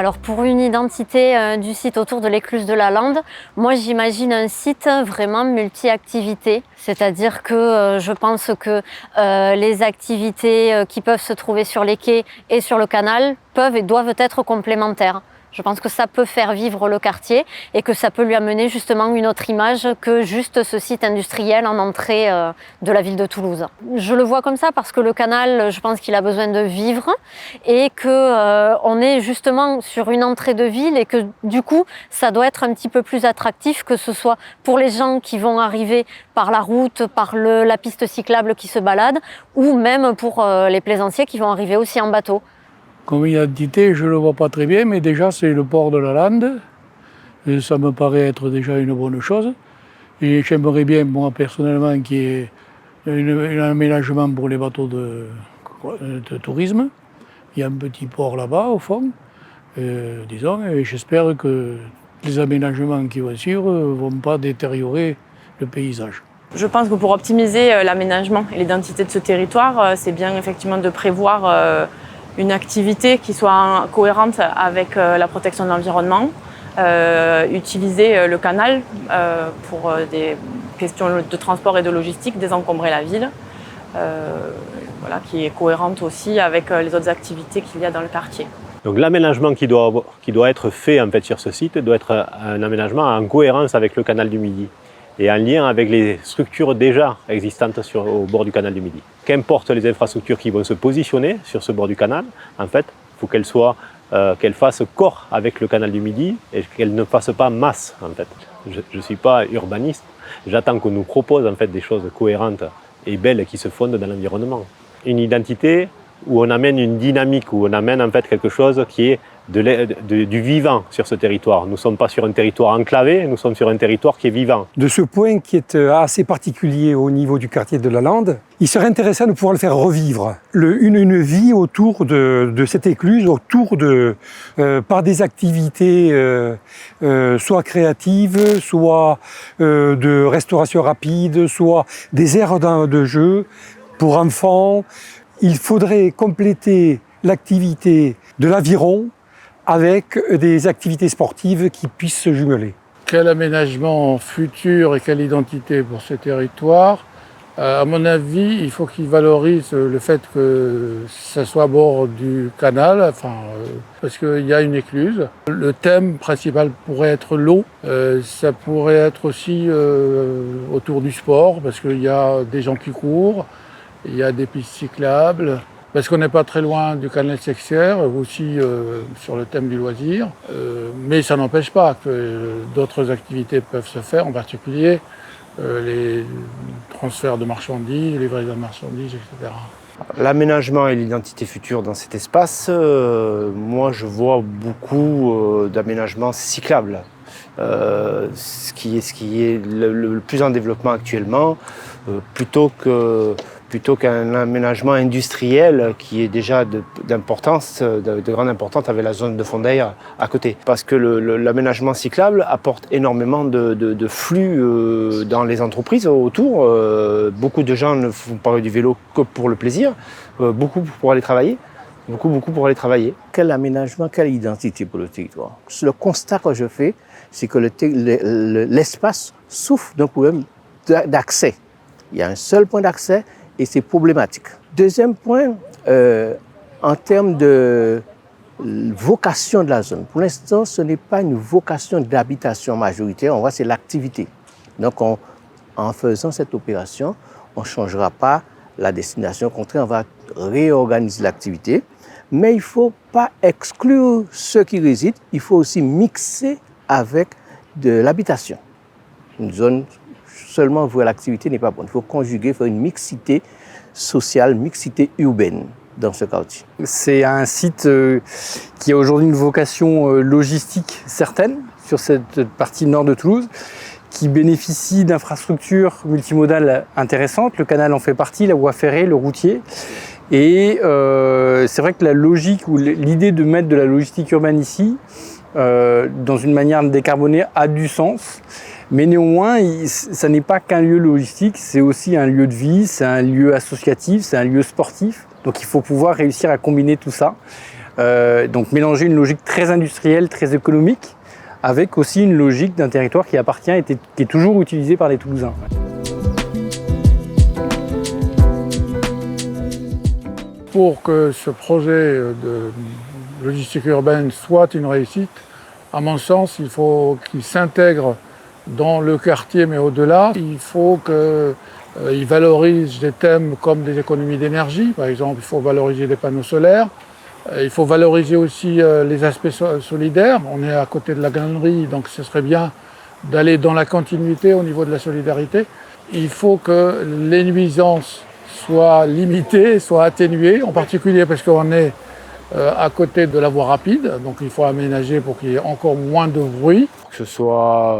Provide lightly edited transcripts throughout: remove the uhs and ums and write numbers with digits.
Alors pour une identité du site autour de l'écluse de la Lande, moi j'imagine un site vraiment multi-activités. C'est-à-dire que je pense que les activités qui peuvent se trouver sur les quais et sur le canal peuvent et doivent être complémentaires. Je pense que ça peut faire vivre le quartier et que ça peut lui amener justement une autre image que juste ce site industriel en entrée de la ville de Toulouse. Je le vois comme ça parce que le canal, je pense qu'il a besoin de vivre et qu'on est justement sur une entrée de ville et que du coup, ça doit être un petit peu plus attractif, que ce soit pour les gens qui vont arriver par la route, par la piste cyclable qui se balade, ou même pour les plaisanciers qui vont arriver aussi en bateau. Comme identité, je ne le vois pas très bien, mais déjà c'est le port de la Lande. Et ça me paraît être déjà une bonne chose. Et j'aimerais bien, moi personnellement, qu'il y ait un aménagement pour les bateaux de tourisme. Il y a un petit port là-bas au fond, disons, et j'espère que les aménagements qui vont suivre ne vont pas détériorer le paysage. Je pense que pour optimiser l'aménagement et l'identité de ce territoire, c'est bien effectivement de prévoir une activité qui soit cohérente avec la protection de l'environnement, utiliser le canal pour des questions de transport et de logistique, désencombrer la ville, voilà, qui est cohérente aussi avec les autres activités qu'il y a dans le quartier. Donc l'aménagement qui doit être fait en fait, sur ce site doit être un aménagement en cohérence avec le canal du Midi et en lien avec les structures déjà existantes au bord du canal du Midi. Qu'importe les infrastructures qui vont se positionner sur ce bord du canal, en fait, il faut qu'elles fassent corps avec le canal du Midi et qu'elles ne fassent pas masse. En fait. Je ne suis pas urbaniste, j'attends qu'on nous propose en fait, des choses cohérentes et belles qui se fondent dans l'environnement. Une identité où on amène une dynamique, où on amène en fait quelque chose qui est du vivant sur ce territoire. Nous ne sommes pas sur un territoire enclavé, nous sommes sur un territoire qui est vivant. De ce point qui est assez particulier au niveau du quartier de la Lande, il serait intéressant de pouvoir le faire revivre. Une vie autour de cette écluse, par des activités soit créatives, soit de restauration rapide, soit des aires de jeu pour enfants. Il faudrait compléter l'activité de l'aviron avec des activités sportives qui puissent se jumeler. Quel aménagement futur et quelle identité pour ce territoire? À mon avis, il faut qu'il valorise le fait que ça soit à bord du canal, parce qu'il y a une écluse. Le thème principal pourrait être l'eau. Ça pourrait être aussi autour du sport, parce qu'il y a des gens qui courent, il y a des pistes cyclables. Parce qu'on n'est pas très loin du canal Sexières, aussi sur le thème du loisir. Mais ça n'empêche pas que d'autres activités peuvent se faire, en particulier les transferts de marchandises, les livraisons de marchandises, etc. L'aménagement et l'identité future dans cet espace, moi je vois beaucoup d'aménagements cyclables. Ce qui est le plus en développement actuellement, plutôt qu'un aménagement industriel qui est déjà de grande importance avec la zone de Fondeille à côté. Parce que l'aménagement cyclable apporte énormément de flux dans les entreprises autour. Beaucoup de gens ne font pas du vélo que pour le plaisir, beaucoup pour aller travailler. Beaucoup pour aller travailler. Quel aménagement, quelle identité pour le territoire? Le constat que je fais, c'est que l'espace souffre d'un problème d'accès. Il y a un seul point d'accès et c'est problématique. Deuxième point, en termes de vocation de la zone. Pour l'instant, ce n'est pas une vocation d'habitation majoritaire, on voit c'est l'activité. Donc en faisant cette opération, on ne changera pas la destination. Au contraire, on va réorganiser l'activité. Mais il ne faut pas exclure ceux qui résident, il faut aussi mixer avec de l'habitation. Une zone seulement vouée à l'activité n'est pas bonne. Il faut conjuguer, faire une mixité sociale, mixité urbaine dans ce quartier. C'est un site qui a aujourd'hui une vocation logistique certaine sur cette partie nord de Toulouse, qui bénéficie d'infrastructures multimodales intéressantes. Le canal en fait partie, la voie ferrée, le routier. Et c'est vrai que la logique ou l'idée de mettre de la logistique urbaine ici, dans une manière de décarboner, a du sens. Mais néanmoins, ça n'est pas qu'un lieu logistique, c'est aussi un lieu de vie, c'est un lieu associatif, c'est un lieu sportif. Donc il faut pouvoir réussir à combiner tout ça Donc mélanger une logique très industrielle, très économique, avec aussi une logique d'un territoire qui appartient et qui est toujours utilisé par les Toulousains. Pour que ce projet de logistique urbaine soit une réussite, à mon sens, il faut qu'il s'intègre dans le quartier, mais au-delà. Il faut qu'il valorise des thèmes comme des économies d'énergie. Par exemple, il faut valoriser les panneaux solaires. Il faut valoriser aussi les aspects solidaires. On est à côté de la galerie, donc ce serait bien d'aller dans la continuité au niveau de la solidarité. Il faut que les nuisances soient limitées, soient atténuées, en particulier parce qu'on est à côté de la voie rapide, donc il faut aménager pour qu'il y ait encore moins de bruit. Pour que ce soit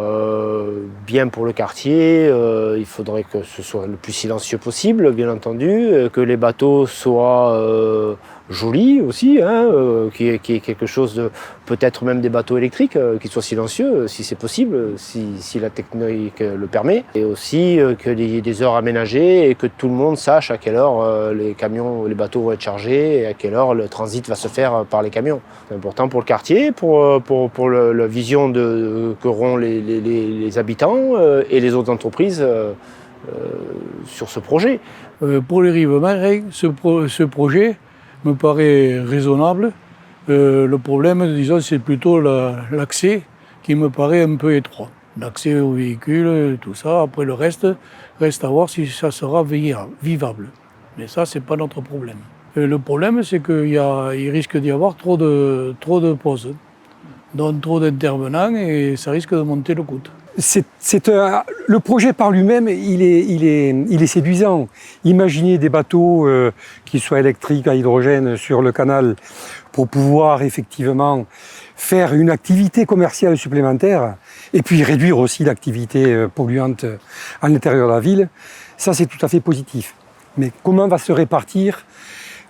bien pour le quartier, il faudrait que ce soit le plus silencieux possible, bien entendu, que les bateaux soient jolis aussi, qu'il y ait quelque chose de, peut-être même des bateaux électriques qui soient silencieux, si c'est possible, si la technique le permet. Et aussi qu'il y ait des heures aménagées et que tout le monde sache à quelle heure les camions, les bateaux vont être chargés et à quelle heure le transit va se faire par les camions. C'est important pour le quartier, pour la vision qu'auront les habitants et les autres entreprises sur ce projet. Pour les rives marins, ce projet me paraît raisonnable. Le problème, disons, c'est plutôt l'accès qui me paraît un peu étroit. L'accès aux véhicules, tout ça. Après, le reste à voir si ça sera vivable. Mais ça, c'est pas notre problème. Le problème, c'est qu'il risque d'y avoir trop de pauses, donc trop d'intervenants, et ça risque de monter le coût. Le projet par lui-même, il est séduisant. Imaginez des bateaux qui soient électriques à hydrogène sur le canal pour pouvoir effectivement faire une activité commerciale supplémentaire et puis réduire aussi l'activité polluante à l'intérieur de la ville. Ça, c'est tout à fait positif. Mais comment va se répartir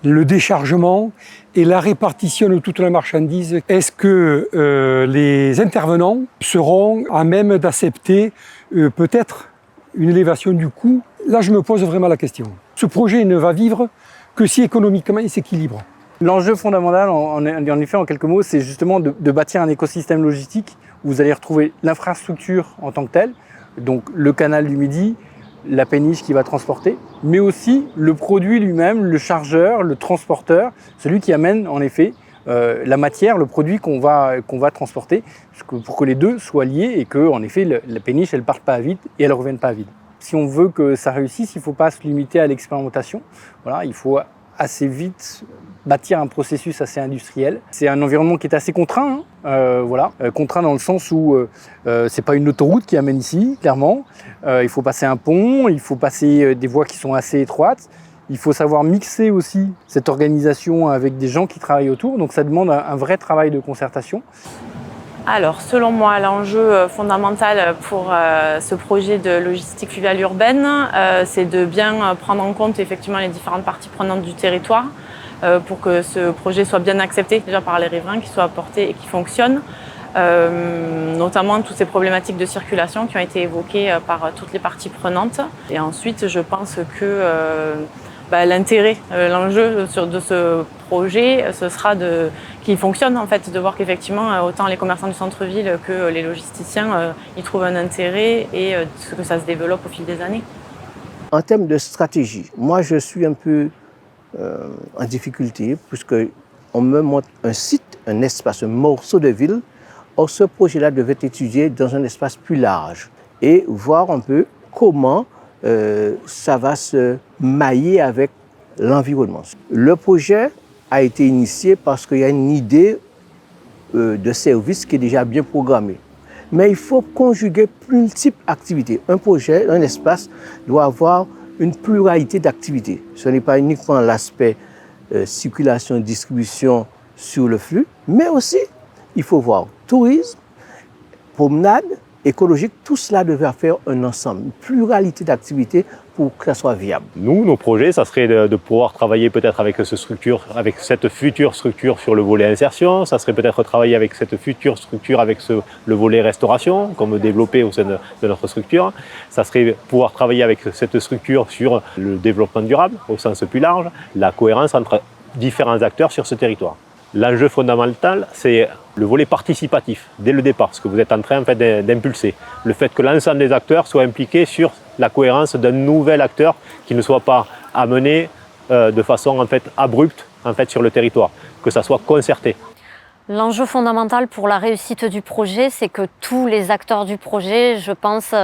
le déchargement et la répartition de toute la marchandise? Est-ce que les intervenants seront à même d'accepter peut-être une élévation du coût? Là, je me pose vraiment la question. Ce projet ne va vivre que si économiquement il s'équilibre. L'enjeu fondamental, en effet, en quelques mots, c'est justement de bâtir un écosystème logistique où vous allez retrouver l'infrastructure en tant que telle, donc le canal du Midi, la péniche qui va transporter, mais aussi le produit lui-même, le chargeur, le transporteur, celui qui amène en effet la matière, le produit qu'on va transporter, pour que les deux soient liés et que en effet la péniche elle parte pas à vide et elle revienne pas à vide. Si on veut que ça réussisse, il ne faut pas se limiter à l'expérimentation. Voilà, il faut assez vite bâtir un processus assez industriel. C'est un environnement qui est assez contraint, contraint dans le sens où c'est pas une autoroute qui amène ici, clairement. Il faut passer un pont, il faut passer des voies qui sont assez étroites. Il faut savoir mixer aussi cette organisation avec des gens qui travaillent autour, donc ça demande un vrai travail de concertation. Alors, selon moi, l'enjeu fondamental pour ce projet de logistique fluviale urbaine, c'est de bien prendre en compte effectivement les différentes parties prenantes du territoire pour que ce projet soit bien accepté déjà par les riverains, qu'il soit apporté et qu'il fonctionne. Notamment toutes ces problématiques de circulation qui ont été évoquées par toutes les parties prenantes. Et ensuite, je pense que l'intérêt, l'enjeu de ce projet, ce sera qu'il fonctionne en fait, de voir qu'effectivement autant les commerçants du centre-ville que les logisticiens y trouvent un intérêt et que ça se développe au fil des années. En termes de stratégie, moi je suis un peu en difficulté puisqu'on me montre un site, un espace, un morceau de ville. Or ce projet-là devait être étudié dans un espace plus large et voir un peu comment ça va se mailler avec l'environnement. Le projet a été initié parce qu'il y a une idée de service qui est déjà bien programmée. Mais il faut conjuguer multiples activités. Un projet, un espace doit avoir une pluralité d'activités. Ce n'est pas uniquement l'aspect circulation, distribution sur le flux, mais aussi il faut voir tourisme, promenade, écologique, tout cela devait faire un ensemble, une pluralité d'activités pour que ça soit viable. Nous, nos projets, ça serait de pouvoir travailler peut-être avec cette future structure sur le volet insertion, ça serait peut-être travailler avec cette future structure avec le volet restauration, comme développé au sein de notre structure. Ça serait pouvoir travailler avec cette structure sur le développement durable au sens plus large, la cohérence entre différents acteurs sur ce territoire. L'enjeu fondamental, c'est le volet participatif, dès le départ, ce que vous êtes en train en fait, d'impulser. Le fait que l'ensemble des acteurs soient impliqués sur la cohérence d'un nouvel acteur qui ne soit pas amené de façon en fait, abrupte en fait, sur le territoire, que ça soit concerté. L'enjeu fondamental pour la réussite du projet, c'est que tous les acteurs du projet, je pense,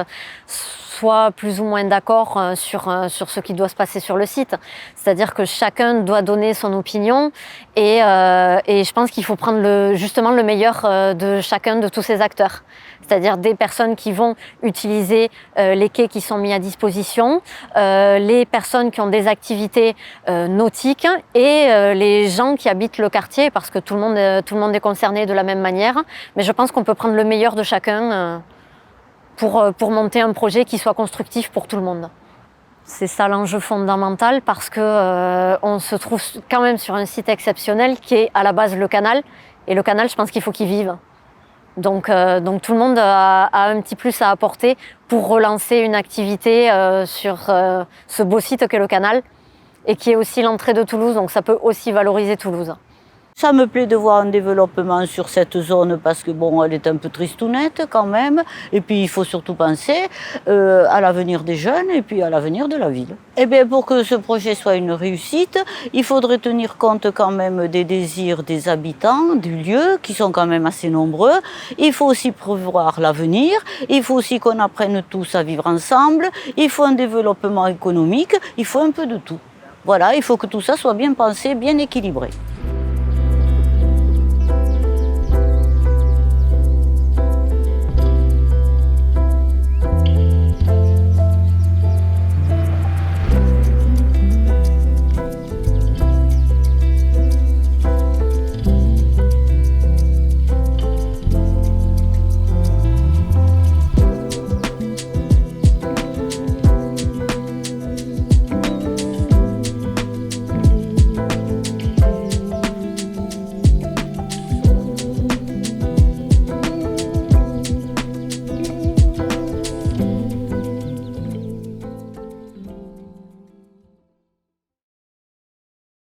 soient plus ou moins d'accord sur ce qui doit se passer sur le site. C'est-à-dire que chacun doit donner son opinion et je pense qu'il faut prendre justement le meilleur de chacun de tous ces acteurs. C'est-à-dire des personnes qui vont utiliser les quais qui sont mis à disposition, les personnes qui ont des activités nautiques et les gens qui habitent le quartier, parce que tout le monde est concerné de la même manière. Mais je pense qu'on peut prendre le meilleur de chacun pour monter un projet qui soit constructif pour tout le monde. C'est ça l'enjeu fondamental parce que on se trouve quand même sur un site exceptionnel qui est à la base le canal. Et le canal, je pense qu'il faut qu'il vive. Donc tout le monde a un petit plus à apporter pour relancer une activité sur ce beau site qu'est le canal et qui est aussi l'entrée de Toulouse, donc ça peut aussi valoriser Toulouse. Ça me plaît de voir un développement sur cette zone parce que bon, elle est un peu tristounette quand même. Et puis il faut surtout penser à l'avenir des jeunes et puis à l'avenir de la ville. Eh bien, pour que ce projet soit une réussite, il faudrait tenir compte quand même des désirs des habitants du lieu, qui sont quand même assez nombreux. Il faut aussi prévoir l'avenir. Il faut aussi qu'on apprenne tous à vivre ensemble. Il faut un développement économique. Il faut un peu de tout. Voilà, il faut que tout ça soit bien pensé, bien équilibré.